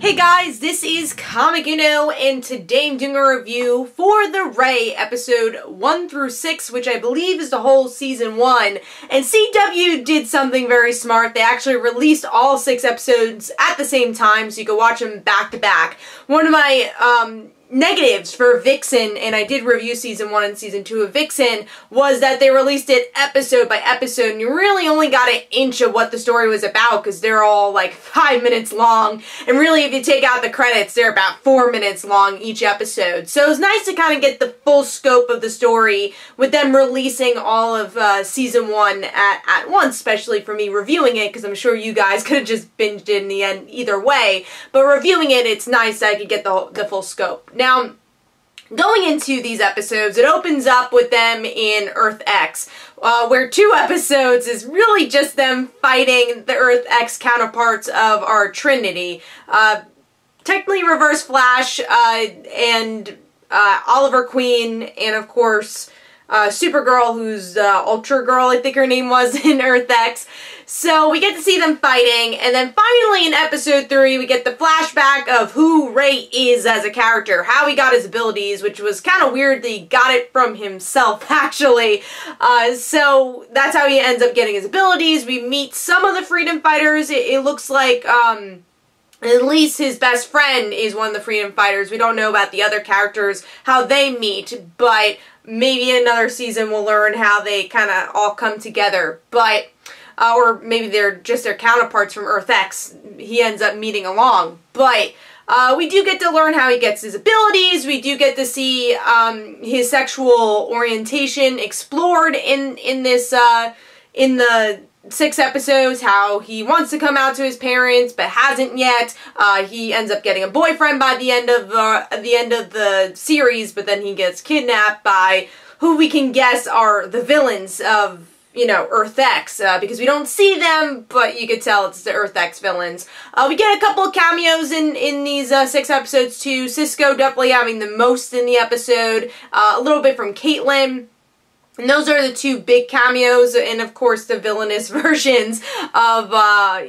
Hey guys, this is Comic Uno, and today I'm doing a review for the Ray episode 1 through 6, which I believe is the whole season 1. And CW did something very smart. They actually released all 6 episodes at the same time, so you can watch them back to back. One of my negatives for Vixen, and I did review season 1 and season 2 of Vixen, was that they released it episode by episode, and you really only got an inch of what the story was about, because they're all like 5 minutes long, and really if you take out the credits, they're about 4 minutes long each episode. So it was nice to kind of get the full scope of the story with them releasing all of season 1 at once, especially for me reviewing it, because I'm sure you guys could have just binged it in the end either way, but reviewing it, it's nice that I could get the full scope. Now, going into these episodes, it opens up with them in Earth X, where 2 episodes is really just them fighting the Earth X counterparts of our Trinity. Technically Reverse Flash, and Oliver Queen, and of course Supergirl, who's Ultra Girl, I think her name was, in Earth X. So we get to see them fighting, and then finally in episode 3 we get the flashback of who Ray is as a character, how he got his abilities, which was kind of weird that he got it from himself, actually. So that's how he ends up getting his abilities. We meet some of the freedom fighters. It looks like at least his best friend is one of the freedom fighters. We don't know about the other characters, how they meet, but maybe in another season we'll learn how they kind of all come together. But or maybe they're just their counterparts from Earth X. He ends up meeting along. But we do get to learn how he gets his abilities. We do get to see his sexual orientation explored in this in the 6 episodes, how he wants to come out to his parents but hasn't yet. He ends up getting a boyfriend by the end of the series, but then he gets kidnapped by who we can guess are the villains of, you know, Earth X, because we don't see them, but you could tell it's the Earth X villains. We get a couple of cameos in these 6 episodes too. Cisco definitely having the most in the episode, a little bit from Caitlin. And those are the 2 big cameos, and of course the villainous versions of,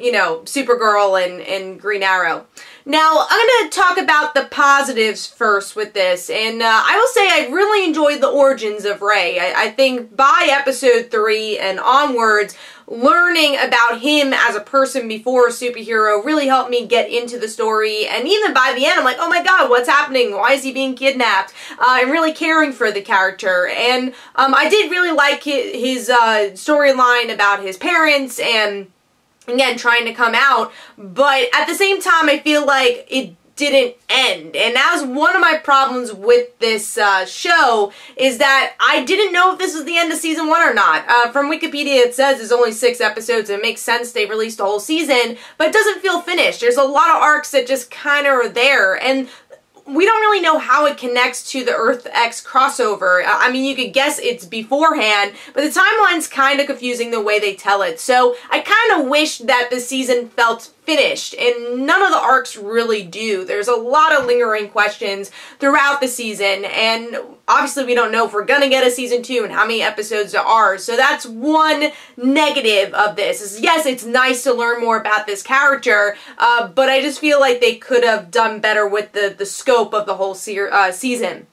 you know, Supergirl and Green Arrow. Now, I'm going to talk about the positives first with this, and I will say I really enjoyed the origins of Ray. I think by episode 3 and onwards, learning about him as a person before a superhero really helped me get into the story, and even by the end I'm like, oh my god, what's happening? Why is he being kidnapped? I'm really caring for the character, and I did really like his storyline about his parents and, again, trying to come out, but at the same time I feel like it didn't end, and that was one of my problems with this show, is that I didn't know if this was the end of season 1 or not. From Wikipedia it says there's only 6 episodes, and it makes sense they released the whole season, but it doesn't feel finished. There's a lot of arcs that just kind of are there, and we don't really know how it connects to the Earth X crossover. I mean, you could guess it's beforehand, but the timeline's kind of confusing the way they tell it. So I kind of wish that the season felt finished, and none of the arcs really do. There's a lot of lingering questions throughout the season, and obviously we don't know if we're gonna get a season 2 and how many episodes there are. So that's one negative of this. Is yes, it's nice to learn more about this character, but I just feel like they could have done better with the scope of the whole season.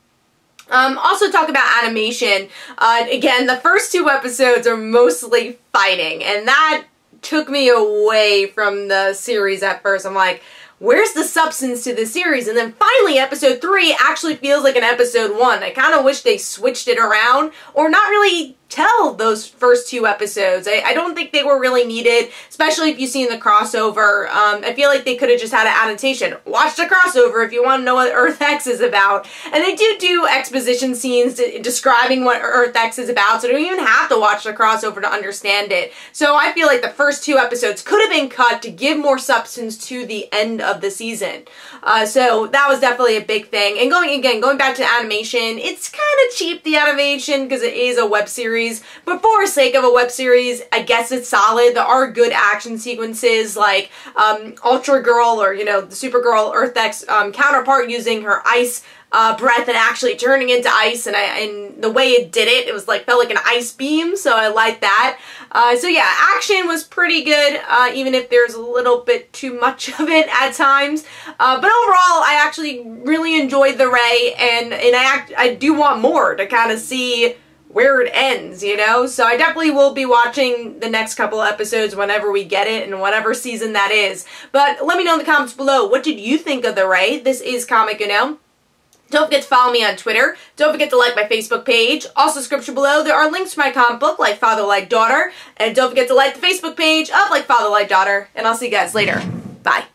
Also talk about animation. Again, the first 2 episodes are mostly fighting, and that took me away from the series at first. I'm like, where's the substance to this series? And then finally episode 3 actually feels like an episode 1. I kind of wish they switched it around, or not really tell those first 2 episodes. I don't think they were really needed, especially if you've seen the crossover. I feel like they could have just had an annotation. Watch the crossover if you want to know what Earth X is about. And they do exposition scenes describing what Earth X is about, so you don't even have to watch the crossover to understand it. So I feel like the first 2 episodes could have been cut to give more substance to the end of the season. So that was definitely a big thing. And going back to animation, it's kind of cheap, the animation, because it is a web series series, but for sake of a web series, I guess it's solid. There are good action sequences, like Ultra Girl, or, you know, the Supergirl Earth X counterpart using her ice breath and actually turning into ice, and the way it did it, it was like, felt like an ice beam, so I like that. So yeah, action was pretty good, even if there's a little bit too much of it at times. But overall, I actually really enjoyed the Ray, and I do want more to kind of see where it ends, you know? So I definitely will be watching the next couple of episodes whenever we get it, and whatever season that is. But let me know in the comments below, what did you think of the Ray? This is Comic Uno. Don't forget to follow me on Twitter. Don't forget to like my Facebook page. Also, description below, there are links to my comic book, Like Father, Like Daughter. And don't forget to like the Facebook page of Like Father, Like Daughter. And I'll see you guys later. Bye.